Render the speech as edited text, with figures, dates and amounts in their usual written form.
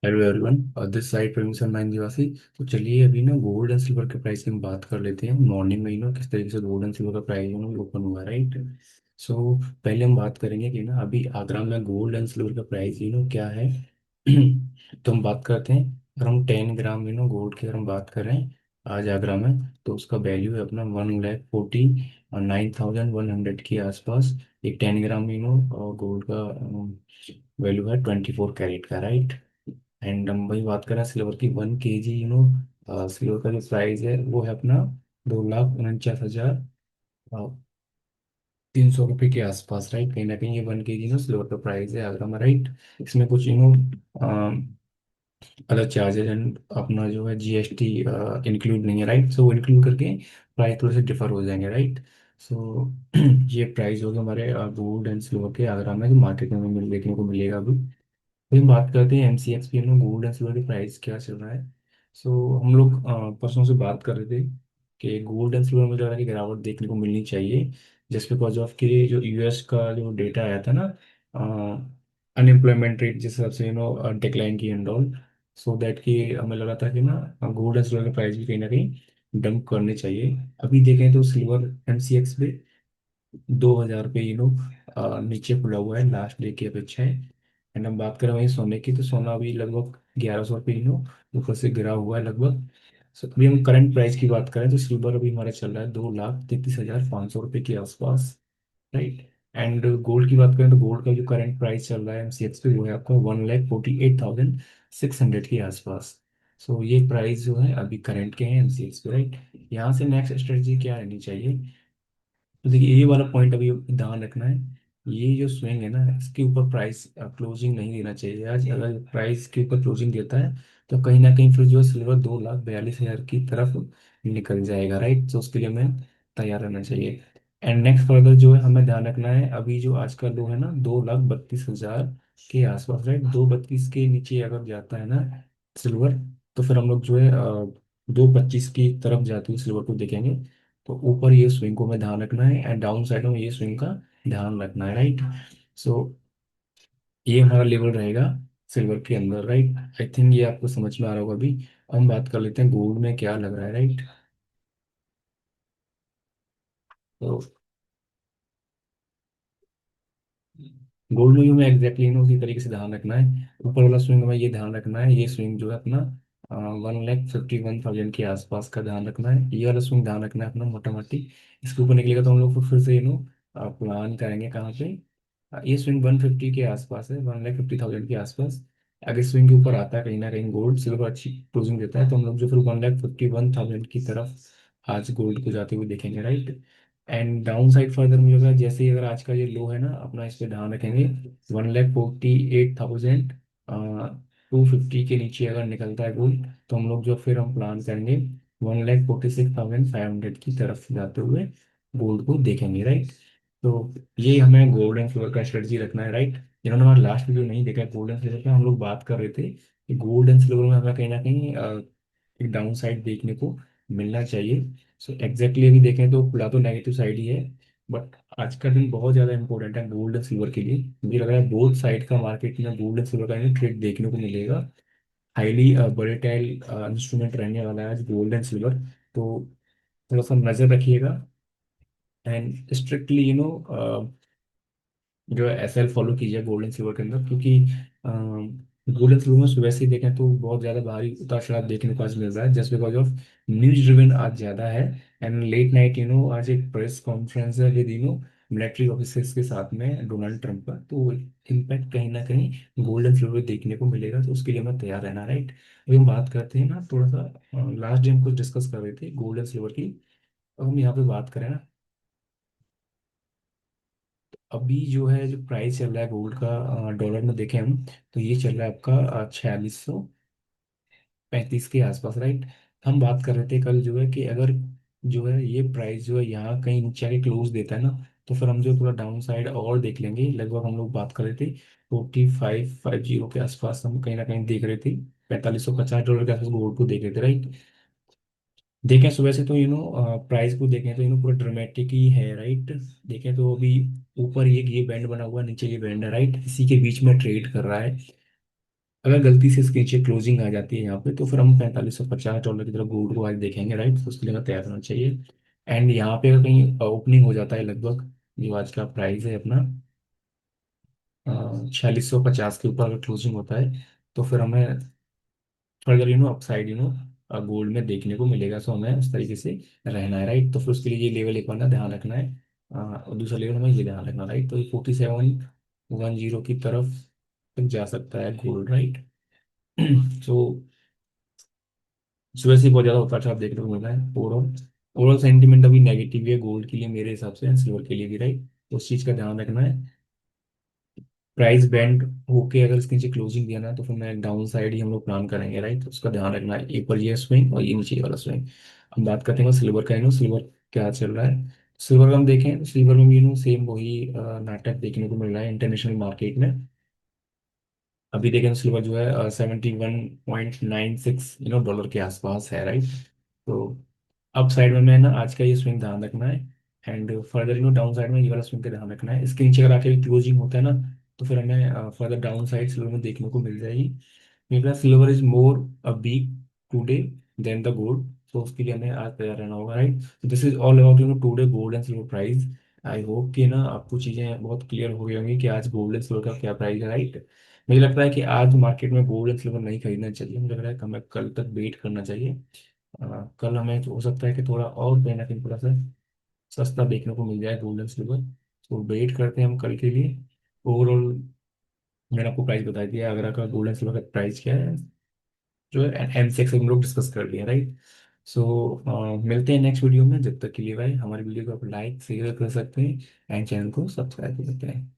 Hello everyone, this side Praveen मैं निवासी। तो चलिए अभी ना गोल्ड एंड सिल्वर के प्राइस की हम बात कर लेते हैं। मॉर्निंग में किस तरीके से गोल्ड एंड सिल्वर का प्राइस ओपन हुआ है, राइट। सो पहले हम बात करेंगे कि ना अभी आगरा में गोल्ड एंड सिल्वर का प्राइस क्या है। तो हम बात करते हैं। अगर हम 10 ग्राम गोल्ड की अगर हम बात करें आज आगरा में, तो उसका वैल्यू है अपना 1,49,100 के आसपास। एक 10 ग्राम गोल्ड का वैल्यू है 24 कैरेट का, राइट। एंड हम वही बात करें सिल्वर की 1 kg सिल्वर का जो प्राइस है वो है अपना 2,49,300 रुपये के आसपास, राइट। कहीं ना कहीं ये 1 kg सिल्वर का प्राइस है आगरा में, राइट। इसमें कुछ अलग चार्जेस एंड अपना जो है जीएसटी इंक्लूड नहीं है, राइट। सो वो इंक्लूड करके प्राइस थोड़े से डिफर हो जाएंगे, राइट। सो ये प्राइस होगा हमारे गोल्ड एंड सिल्वर के आगरा में जो मार्केट में हमें देखने को मिलेगा अभी। फिर हम बात करते हैं एमसीएक्सपी में गोल्ड एंड सिल्वर के प्राइस क्या चल रहा है। सो हम लोग परसों से बात कर रहे थे कि गोल्ड एंड सिल्वर में जो है कि गिरावट देखने को मिलनी चाहिए, जस्ट बिकॉज ऑफ कि जो यूएस का जो डेटा आया था ना, अनएम्प्लॉयमेंट रेट जिस हिसाब से डिक्लाइन की एंड ऑल। सो दैट कि हमें लगा था कि ना गोल्ड एंड सिल्वर के प्राइस भी कहीं ना कहीं डंप करने चाहिए। अभी देखें तो सिल्वर एमसीएक्स पे 2,000 पे नीचे खुला हुआ है लास्ट डे की अपेक्षा है। एंड हम बात करें वहीं सोने की, तो सोना अभी लगभग 1,100 पे ऊपर से गिरा हुआ है लगभग। अभी हम करंट प्राइस की बात करें तो सिल्वर अभी हमारा चल रहा है 2,33,500 रुपये के आसपास, राइट। एंड गोल्ड की बात करें तो गोल्ड का जो करंट प्राइस चल रहा है एमसीएक्स पे वो है आपका 1,48,600 के आसपास। सो ये प्राइस जो है अभी करंट के हैं एमसीएक्स पे, राइट। यहाँ से नेक्स्ट स्ट्रेटजी क्या रहनी चाहिए। तो देखिए ये वाला पॉइंट अभी ध्यान रखना है। ये जो स्विंग है ना इसके ऊपर प्राइस क्लोजिंग नहीं देना चाहिए। आज अगर प्राइस के ऊपर क्लोजिंग देता है तो कहीं ना कहीं फिर जो है सिल्वर 2,42,000 की तरफ निकल जाएगा, राइट। तो उसके लिए हमें तैयार रहना चाहिए। एंड नेक्स्ट फर्दर जो है हमें ध्यान रखना है, अभी जो आज का लो है ना 2,32,000 के आसपास, राइट। 2,32 के नीचे अगर जाता है ना सिल्वर, तो फिर हम लोग जो है 2,25 की तरफ जाते हुए सिल्वर को देखेंगे। तो ऊपर ये स्विंग को हमें ध्यान रखना है एंड डाउन साइड में ये स्विंग का ध्यान रखना है, राइट। सो ये हमारा लेवल रहेगा सिल्वर के अंदर, राइट। आई थिंक ये आपको समझ में आ रहा होगा अभी। हम बात कर लेते हैं गोल्ड में क्या लग रहा है, राइट। तो गोल्ड में हमें एग्जैक्टली उसी तरीके से ध्यान रखना है। ऊपर वाला स्विंग में ये ध्यान रखना है, ये स्विंग जो है अपना 1,51,000 के आसपास का ध्यान रखना है। ये वाला स्विंग ध्यान रखना है अपना मोटा मोटी। इसके ऊपर निकलेगा तो हम लोग फिर से प्लान करेंगे कहाँ पे। ये स्विंग 150 के आसपास है, 1,50,000 के आसपास। अगर स्विंग के ऊपर आता है कहीं ना कहीं गोल्ड सिल्वर अच्छी क्लोजिंग देता है तो हम लोग जो फिर 1,51,000 की तरफ आज गोल्ड को जाते हुए देखेंगे, right. And down side further मुझे लगा जैसे ही अगर आज का ये लो है ना अपना इस पे ध्यान रखेंगे। 1,48,250 के नीचे अगर निकलता है गोल्ड तो हम लोग जो फिर हम प्लान करेंगे 1,46,500 की तरफ जाते हुए गोल्ड को देखेंगे, राइट। तो ये हमें गोल्ड एंड सिल्वर का स्ट्रेटजी रखना है, राइट। जिन्होंने हमारा लास्ट वीडियो नहीं देखा है गोल्ड एंड सिल्वर पे, हम लोग बात कर रहे थे कि गोल्ड एंड सिल्वर में हमें कहीं ना कहीं एक डाउन साइड देखने को मिलना चाहिए। सो एग्जैक्टली अभी देखें तो खुला तो नेगेटिव साइड ही है, बट आज का दिन बहुत ज़्यादा इंपॉर्टेंट है गोल्ड एंड सिल्वर के लिए। मुझे लग रहा है बोथ साइड का मार्केट में गोल्ड एंड सिल्वर का ट्रेड देखने को मिलेगा। हाईली वोलेटाइल इंस्ट्रूमेंट रहने वाला है आज गोल्ड एंड सिल्वर। तो थोड़ा सा नज़र रखिएगा एंड स्ट्रिक्टली जो है एसएल फॉलो कीजिए गोल्ड एंड सिल्वर के अंदर, क्योंकि गोल्ड एंड सिल्वर में सुबह से ही देखें तो बहुत ज़्यादा भारी उतार चढ़ाव देखने को आज मिल रहा है just because of news driven आज ज़्यादा है। एंड लेट नाइट आज एक प्रेस कॉन्फ्रेंस है विद मिलिट्री ऑफिसर्स के साथ में डोनाल्ड ट्रंप का, तो इम्पैक्ट कहीं ना कहीं गोल्ड एंड सिल्वर देखने को मिलेगा। तो उसके लिए हमें तैयार रहना, राइट। अभी हम बात करते हैं ना थोड़ा सा, लास्ट डे हम कुछ डिस्कस कर रहे थे गोल्ड एंड सिल्वर की। अब हम यहाँ पे बात करें ना, अभी जो है जो प्राइस चल रहा है गोल्ड का डॉलर में देखें हम, तो ये चल रहा है आपका 4,635 के आसपास, राइट। हम बात कर रहे थे कल जो है कि अगर जो है ये प्राइस जो है यहाँ कहीं नीचे आके क्लोज देता है ना, तो फिर हम जो पूरा डाउन साइड और देख लेंगे। लगभग हम लोग बात कर रहे थे 4550 के आसपास हम कहीं ना कहीं देख रहे थे। $4,550 के आसपास गोल्ड को देख रहे थे, राइट। देखें सुबह से तो प्राइस को देखें तो पूरा ड्रामेटिक ही है, राइट। देखें तो अभी ऊपर ये बैंड बना हुआ है, नीचे ये बैंड है, राइट। इसी के बीच में ट्रेड कर रहा है। अगर गलती से इसके नीचे क्लोजिंग आ जाती है यहाँ पे, तो फिर हम $4550 की तरफ गोल्ड को आज देखेंगे, राइट। तो उसके लिए हमें तैयार होना चाहिए। एंड यहाँ पे अगर कहीं ओपनिंग हो जाता है लगभग, जो आज का प्राइस है अपना 4650 के ऊपर अगर क्लोजिंग होता है, तो फिर हमें फर्दर अपसाइड गोल्ड में देखने को मिलेगा। सो हमें उस तरीके से रहना है, राइट। तो फिर उसके लिए ये लेवल एक बार ना ध्यान रखना है। और दूसरा लेवल हमें ये ध्यान रखना, राइट। तो ये 4710 की तरफ तक जा सकता है गोल्ड, राइट। सो सुबह से बहुत ज़्यादा उतार चढ़ाव देखने को मिल रहा है। ओवरऑल ओवरऑल सेंटीमेंट अभी नेगेटिव है गोल्ड के लिए मेरे हिसाब से, सिल्वर के लिए भी, राइट। तो उस चीज़ का ध्यान रखना है। प्राइस बैंड होके अगर इसके नीचे क्लोजिंग दिया ना, तो फिर मैं डाउन साइड ही हम लोग प्लान करेंगे, राइट। तो उसका ध्यान रखना है, ऊपर ये स्विंग और ये नीचे ये वाला स्विंग। हम बात करते हैं सिल्वर का, सिल्वर क्या चल रहा है। सिल्वर का हम देखें तो सिल्वर में भी सेम वही नाटक देखने को मिल रहा है इंटरनेशनल मार्केट में। अभी देखें तो सिल्वर जो है 71.96 डॉलर के आसपास है, राइट। तो अप साइड में मैं ना आज का ये स्विंग ध्यान रखना है। एंड फर्दर डाउन साइड में ये वाला स्विंग का ध्यान रखना है। इसके नीचे अगर आके क्लोजिंग होता है ना, तो फिर हमें फर्दर डाउन साइड सिल्वर में देखने को मिल जाएगी। मेरे पास silver is more a weak today than the gold. तो उसके लिए हमें आज तैयार रहना होगा, right. This is all about today gold and silver price. I hope कि ना आपको चीज़ें बहुत क्लियर हो गई होंगी कि आज गोल्ड एंड सिल्वर का क्या प्राइस है, राइट। मुझे लगता है कि आज मार्केट में गोल्ड एंड सिल्वर नहीं खरीदना चाहिए। मुझे लग रहा है कि हमें कल तक वेट करना चाहिए। कल हमें हो सकता है कि थोड़ा और कहीं ना कहीं थोड़ा सा सस्ता देखने को मिल जाए गोल्ड एंड सिल्वर। तो वेट करते हैं हम कल के लिए। ओवरऑल मैंने आपको प्राइस बता दिया, अगर आपका गोल्ड एंड सिल्वर का प्राइस क्या है जो है एमसेक्स हम लोग डिस्कस कर लिए, राइट। सो मिलते हैं नेक्स्ट वीडियो में। जब तक के लिए भाई हमारी वीडियो को आप लाइक शेयर कर सकते हैं एंड चैनल को सब्सक्राइब कर सकते हैं।